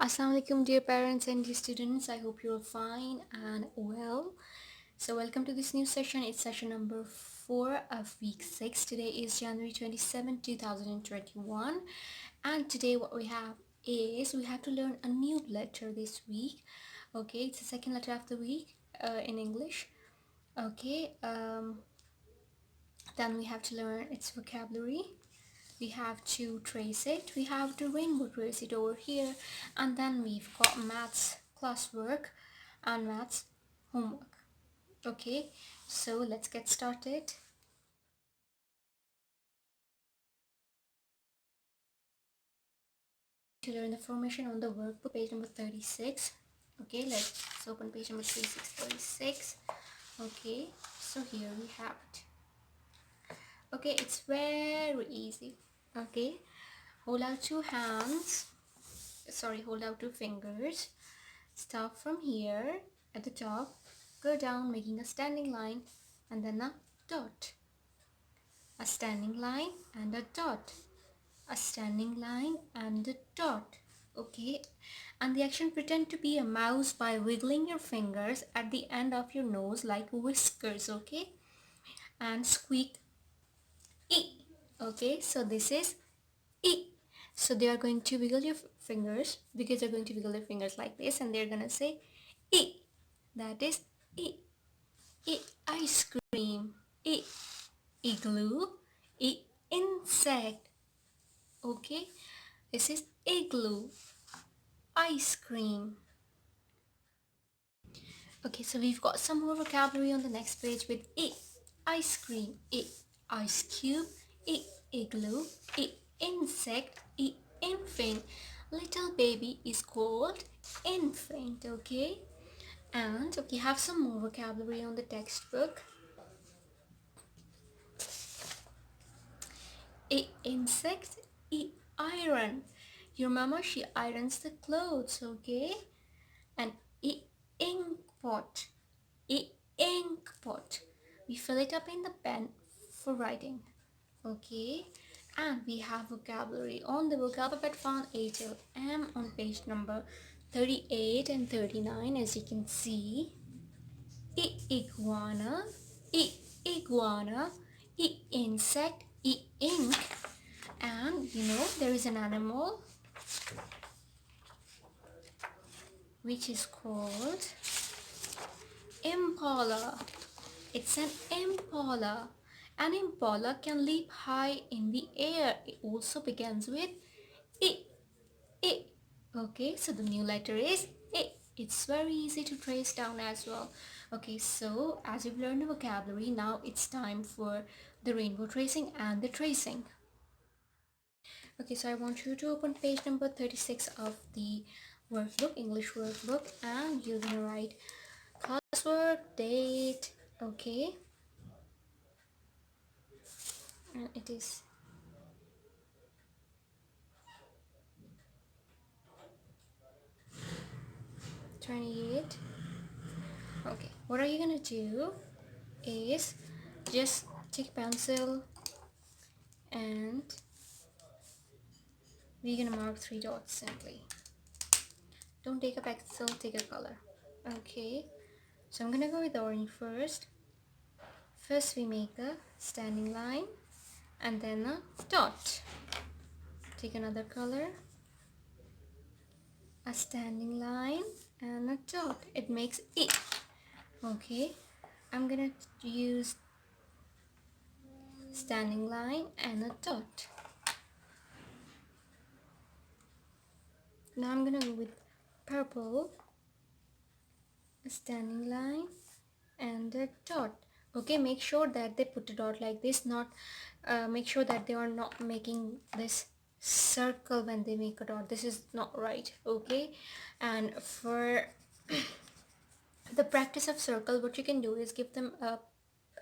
Assalamu alaikum, dear parents and dear students. I hope you're fine and well. So welcome to this new session. It's session number 4 of week 6. Today is January 27, 2021. And today what we have is we have to learn a new letter this week. Okay, it's the second letter of the week in English. Okay, then we have to learn its vocabulary. We have to trace it, we have to rainbow trace it over here, and then we've got maths classwork and maths homework. Okay, so let's get started. To learn the formation on the workbook, page number 36. Okay, let's open page number 36. Okay, so here we have it. Okay, it's very easy. Okay, hold out two hands, hold out two fingers. Start from here at the top, go down making a standing line and then a dot. A standing line and a dot. A standing line and a dot. Okay, and the action pretend to be a mouse by wiggling your fingers at the end of your nose like whiskers. Okay, and squeak E. Okay, so this is E. So they are going to wiggle your fingers because they're going to wiggle their fingers like this and they're gonna say E. That is E. E. Ice cream. E. Igloo. E. Insect. Okay, this is igloo. Ice cream. Okay, so we've got some more vocabulary on the next page with E. Ice cream. E. Ice cube. E. Igloo. E. Insect. E. Infant. Little baby is called infant. Okay, and we have some more vocabulary on the textbook. E. Insect. E. Iron. Your mama, she irons the clothes. Okay, and E. Ink pot. E. Ink pot. We fill it up in the pen for writing. Okay, and we have vocabulary on the book alphabet found A till M on page number 38 and 39. As you can see, E. Iguana. E. Iguana. E. Insect. E. Ink. And there is an animal which is called impala. It's an impala. An impala can leap high in the air. It also begins with I. I. Okay, so the new letter is I. It's very easy to trace down as well. Okay, so as you've learned the vocabulary, now it's time for the rainbow tracing and the tracing. Okay, so I want you to open page number 36 of the workbook, English workbook, and you're gonna write classwork, date, okay, and it is 28. Okay, what are you gonna do is just take a pencil and we're gonna mark 3 dots simply. Don't take a pencil, take a color. Okay, so I'm gonna go with orange first. First we make a standing line and then a dot. Take another color, a standing line and a dot. It makes E. Okay, I'm gonna use standing line and a dot. Now I'm gonna go with purple, a standing line and a dot. Okay, make sure that they put a dot like this, not make sure that they are not making this circle when they make a dot. This is not right. Okay, and for the practice of circle, what you can do is give them a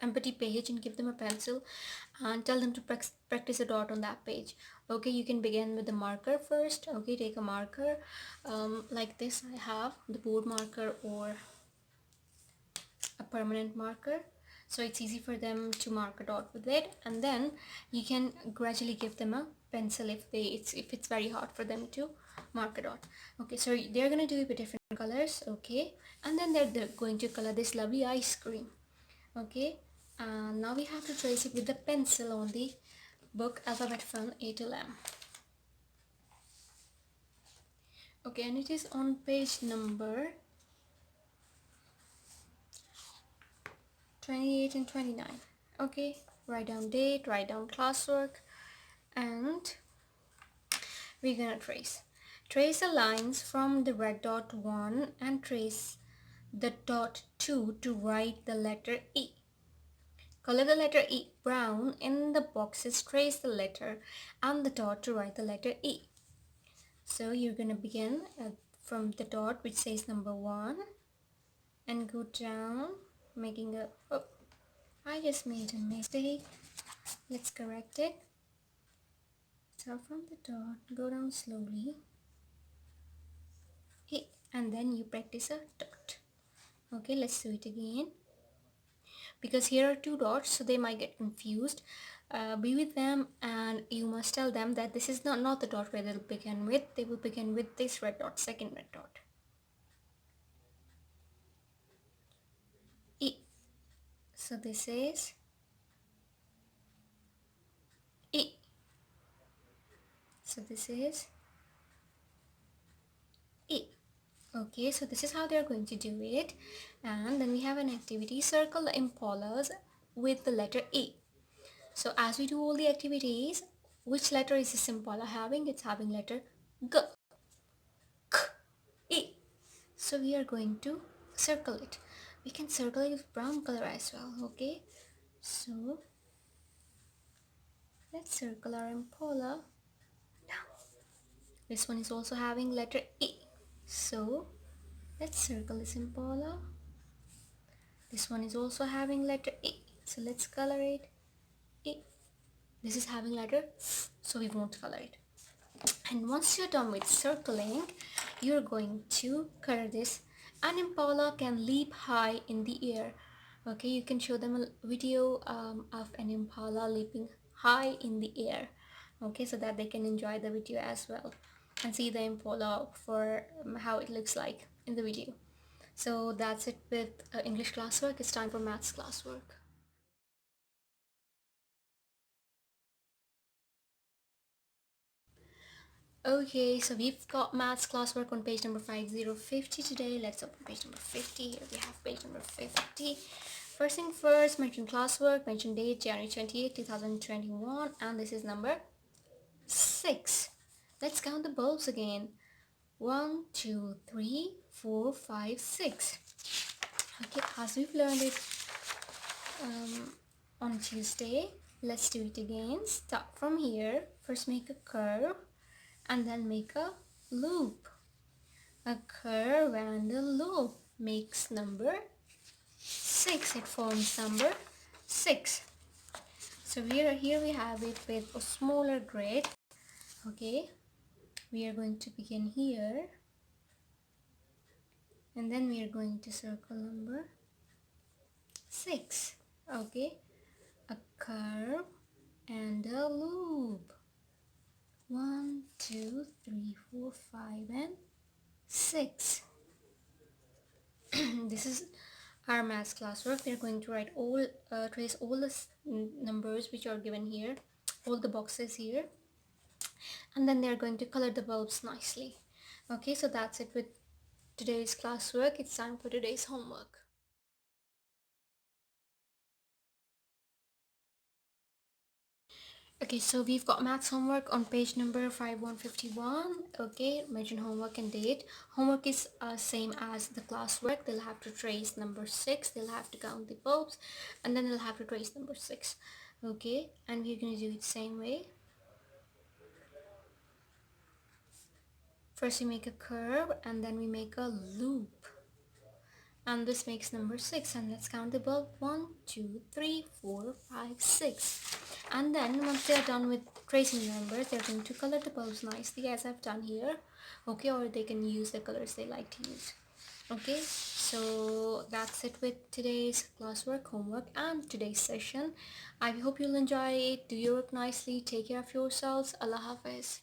empty page and give them a pencil and tell them to practice a dot on that page. Okay, you can begin with the marker first. Okay, take a marker like this. I have the board marker or a permanent marker, so it's easy for them to mark a dot with it, and then you can gradually give them a pencil if it's very hard for them to mark a dot. Okay, so they're gonna do it with different colors. Okay, and then they're going to color this lovely ice cream. Okay, and now we have to trace it with the pencil on the book alphabet from A to M. Okay, and it is on page number 28 and 29. Okay, write down date, write down classwork, and we're gonna trace the lines from the red dot 1 and trace the dot 2 to write the letter E. Color the letter E brown. In the boxes, trace the letter and the dot to write the letter E. So you're gonna begin from the dot which says number 1 and go down, making a, oh, I just made a mistake. Let's correct it. Start from the dot, go down slowly, E, and then you practice a dot. Okay, let's do it again, because here are two dots, so they might get confused. Be with them, and you must tell them that this is not the dot where they'll begin with. They will begin with this red dot, second red dot. E. So this is E. So this is E. Okay, so this is how they're going to do it. And then we have an activity: circle the impalas with the letter E. So as we do all the activities, which letter is this impala having? It's having letter G, K, E. So we are going to circle it. We can circle it with brown color as well. Okay, so let's circle our impala. Now this one is also having letter E, so let's circle this impala. This one is also having letter E, so let's color it E. This is having letter F, so we won't color it. And once you're done with circling, you're going to color this. An impala can leap high in the air. Okay, you can show them a video of an impala leaping high in the air. Okay, so that they can enjoy the video as well and see the impala for how it looks like in the video. So that's it with English classwork. It's time for maths classwork. Okay, so we've got maths classwork on page number 5050 today. Let's open page number 50. Here we have page number 50. First thing first, mention classwork, mention date, January 28, 2021, and this is number 6. Let's count the bulbs again. 1, 2, 3, 4, 5, 6. Okay, as we've learned it on Tuesday, let's do it again. Start from here. First make a curve and then make a loop. A curve and a loop makes number 6. It forms number 6. So here we have it with a smaller grid. Okay, we are going to begin here, and then we are going to circle number 6. Okay, a curve and a loop. 1, 2, 3, 4, 5, and 6. This is our maths classwork. They're going to write all, trace all the numbers which are given here, all the boxes here, and then they're going to color the bulbs nicely. Okay, so that's it with today's classwork. It's time for today's homework. Okay, so we've got maths homework on page number 5151. Okay, mention homework and date. Homework is same as the classwork. They'll have to trace number 6. They'll have to count the bulbs, and then they'll have to trace number 6. Okay, and we're going to do it the same way. First we make a curve, and then we make a loop. And this makes number 6, and let's count the bulb. 1, 2, 3, 4, 5, 6. And then once they are done with tracing numbers, they're going to color the bulbs nicely as I've done here. Okay, or they can use the colors they like to use. Okay, so that's it with today's classwork, homework, and today's session. I hope you'll enjoy it. Do your work nicely. Take care of yourselves. Allah Hafiz.